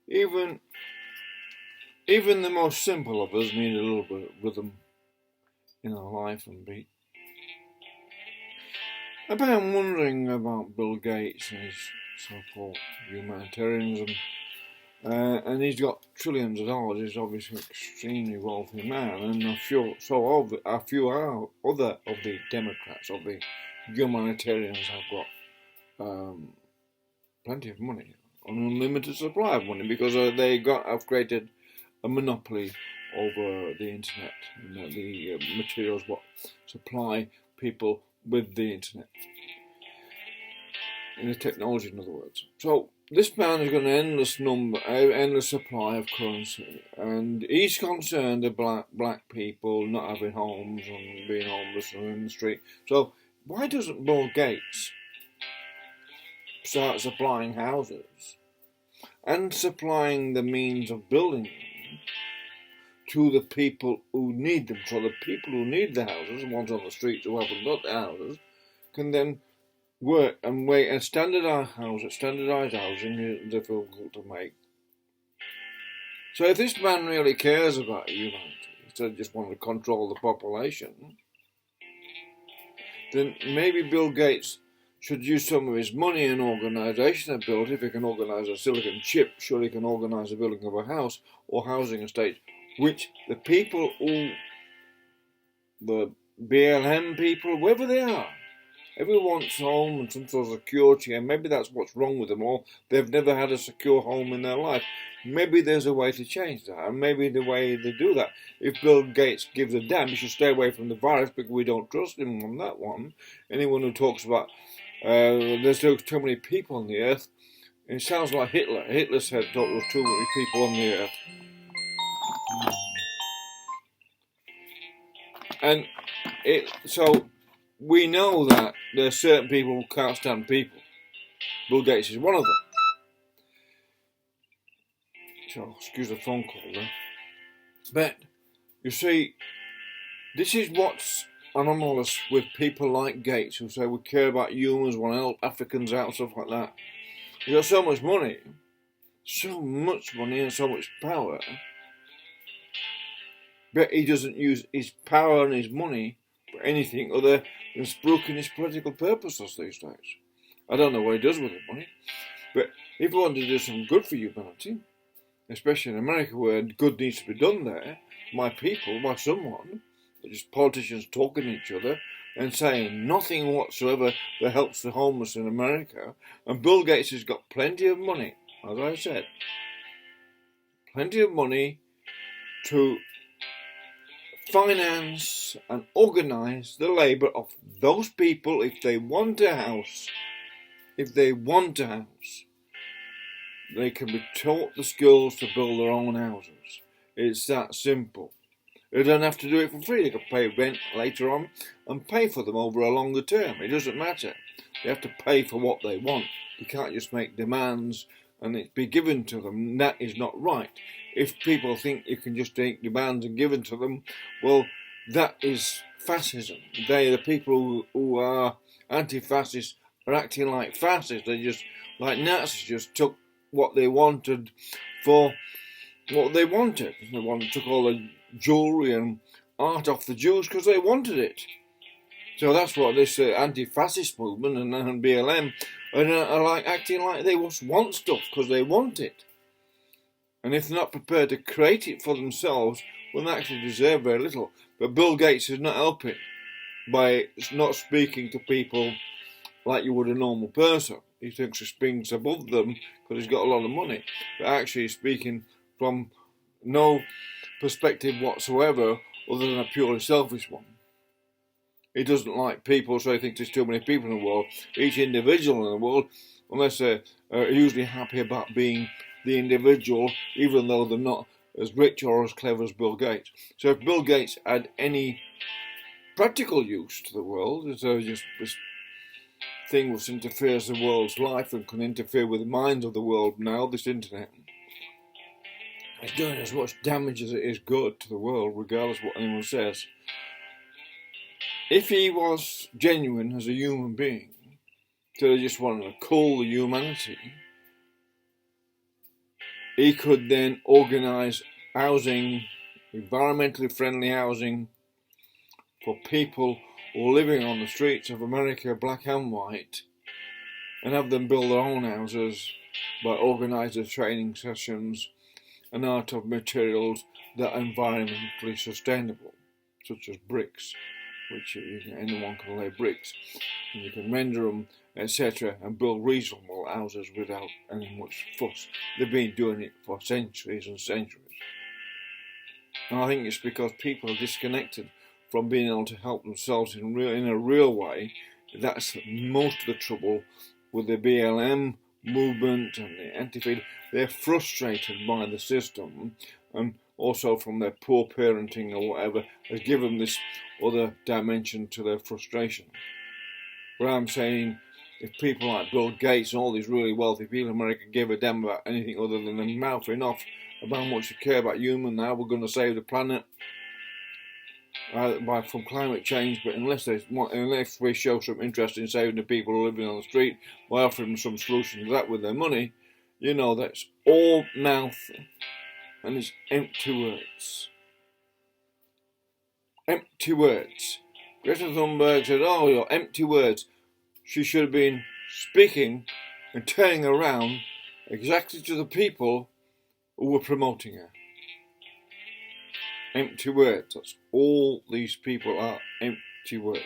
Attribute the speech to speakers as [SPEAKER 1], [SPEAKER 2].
[SPEAKER 1] Even even the most simple of us need a little bit of rhythm in our life and beat. I've been wondering about Bill Gates and his so-called humanitarianism. And he's got trillions of dollars. He's obviously an extremely wealthy man, and a few other of the Democrats, of the humanitarians, have got plenty of money, an unlimited supply of money, because have created a monopoly over the internet and the materials what supply people with the internet, in the technology, in other words. So this man has got an endless supply of currency, and he's concerned about black people not having homes and being homeless and in the street. So why doesn't Bill Gates start supplying houses and supplying the means of building them to the people who need them? So the people who need the houses, the ones on the streets who haven't got the houses, can then work and wait, and standardised housing is difficult to make. So if this man really cares about humanity, instead of just wanting to control the population, then maybe Bill Gates should use some of his money and organisation ability. If he can organise a silicon chip, surely he can organise the building of a house or housing estate, which the people who, the BLM people, wherever they are, everyone wants home and some sort of security, and maybe that's what's wrong with them all. They've never had a secure home in their life. Maybe there's a way to change that, and maybe the way they do that, if Bill Gates gives a damn, he should stay away from the virus because we don't trust him on that one. Anyone who talks about there's too many people on the earth, it sounds like Hitler. Hitler said there was too many people on the earth. And so we know that there are certain people who can't stand people. Bill Gates is one of them. So, excuse the phone call there. But, you see, this is what's anomalous with people like Gates, who say we care about humans, want to help Africans out and stuff like that. He's got so much money and so much power, but he doesn't use his power and his money for anything other than spruiking his political purposes these days. I don't know what he does with the money, but if he wanted to do some good for humanity, especially in America where good needs to be done there, by people, by someone, just politicians talking to each other and saying nothing whatsoever that helps the homeless in America, and Bill Gates has got plenty of money, as I said, plenty of money to finance and organise the labour of those people if they want a house. If they want a house, they can be taught the skills to build their own houses. It's that simple. They don't have to do it for free. They can pay rent later on and pay for them over a longer term. It doesn't matter. They have to pay for what they want. You can't just make demands and it be given to them. That is not right. If people think you can just take demands and give it to them, well, that is fascism. The people who are anti-fascist are acting like fascists. They just, like Nazis, just took what they wanted for what they wanted. They took all the jewellery and art off the Jews because they wanted it. So that's what this anti-fascist movement and BLM are like, acting like they just want stuff because they want it. And if they're not prepared to create it for themselves, well, they actually deserve very little. But Bill Gates is not helping by not speaking to people like you would a normal person. He thinks he speaks above them because he's got a lot of money. But actually he's speaking from no perspective whatsoever other than a purely selfish one. He doesn't like people, so he thinks there's too many people in the world. Each individual in the world, unless they're usually happy about being the individual, even though they're not as rich or as clever as Bill Gates. So if Bill Gates had any practical use to the world, instead of just this thing which interferes with the world's life and can interfere with the minds of the world now, this internet, it's doing as much damage as it is good to the world, regardless of what anyone says. If he was genuine as a human being, instead of just wanting to cool the humanity, he could then organise housing, environmentally friendly housing for people who are living on the streets of America, black and white, and have them build their own houses by organising training sessions and out of materials that are environmentally sustainable, such as bricks, which anyone can lay bricks, and you can render them, etc., and build reasonable houses without any much fuss. They've been doing it for centuries and centuries. And I think it's because people are disconnected from being able to help themselves in a real way. That's most of the trouble with the BLM movement and the anti-faith. They're frustrated by the system, and also from their poor parenting or whatever has given this other dimension to their frustration. But I'm saying, if people like Bill Gates and all these really wealthy people in America gave a damn about anything other than them mouthing off about how much they care about humans, how we're going to save the planet from climate change, but unless we show some interest in saving the people who are living on the street by offering them some solution to that with their money, that's all mouth and it's empty words. Empty words. Greta Thunberg said, "Oh, your empty words." She should have been speaking and turning around exactly to the people who were promoting her. Empty words. That's all these people are, empty words.